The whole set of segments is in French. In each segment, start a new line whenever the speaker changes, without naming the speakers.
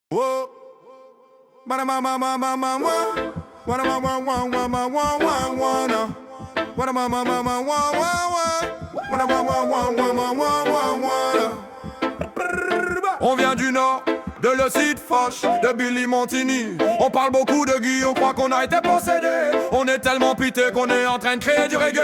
Whoa. What am I, What am I, What am I, On vient du nord, de le site Foch, de Billy Montini. On parle beaucoup de Guy, on croit qu'on a été possédé. On est tellement pité qu'on est en train de créer du reggae.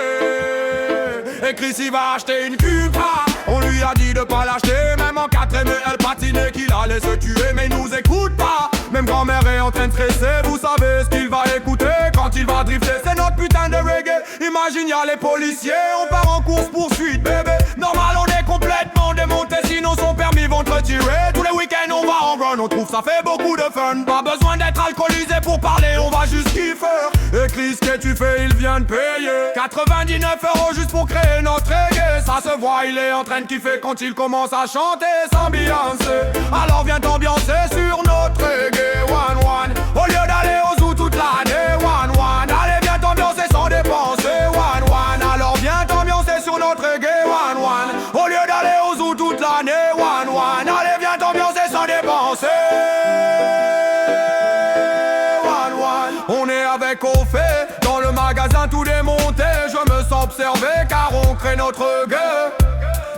Et Chris il va acheter une Cupra. On lui a dit de pas l'acheter, même en 4 mais elle patinait qu'il allait se tuer. Mais il nous écoute pas, même grand-mère est en train de stresser. Vous savez ce qu'il va écouter quand il va drifter. C'est notre putain de reggae. Imagine y'a les policiers, on part en course poursuite bébé. Normal on est complètement démonté, sinon son permis vont te retirer. Tous les week-ends on va en run, on trouve ça fait beaucoup de fun. Pas besoin d'être alcoolisé pour parler, on va juste kiffer. Et Chris, qu'est-ce que tu fais, il vient de payer 99 € juste pour créer notre reggae. Ça se voit, il est en train de kiffer quand il commence à chanter, s'ambiancer. Alors viens t'ambiancer sur notre reggae, one one. Au lieu d'aller au zoo toute l'année, one one. Allez viens t'ambiancer sans dépenser, one one. Alors viens t'ambiancer sur notre reggae, one one. Au lieu d'aller au zoo toute l'année, one one. Allez viens t'ambiancer sans dépenser, one one. On est avec Ophé, dans le magasin tout démonté. Je me sens observé car on crée notre reggae.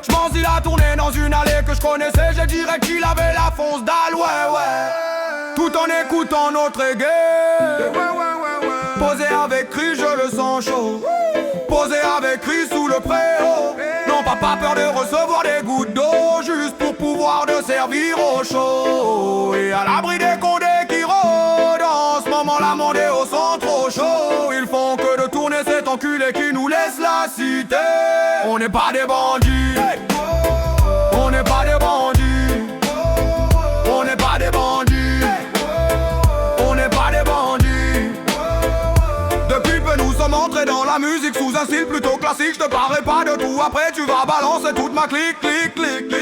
J'pense il a tourné dans une allée que je connaissais. Je dirais qu'il avait la fonce dalle, ouais ouais. Tout en écoutant notre reggae. Posé avec Chris, je le sens chaud. Posé avec Chris sous le préau. Non pas peur de recevoir des gouttes d'eau, juste pour pouvoir te servir au chaud. Et à l'abri des condés qui rôdent. En ce moment la Mondéo sont trop chauds. Ils font que de tourner cet enculé qui nous laisse la cité. On n'est pas des bandits, on n'est pas des bandits, on n'est pas des bandits, on n'est pas des bandits. Depuis peu nous sommes entrés dans la musique sous un style plutôt classique. Je te parlerai pas de tout, après tu vas balancer toute ma clique, clique, clique.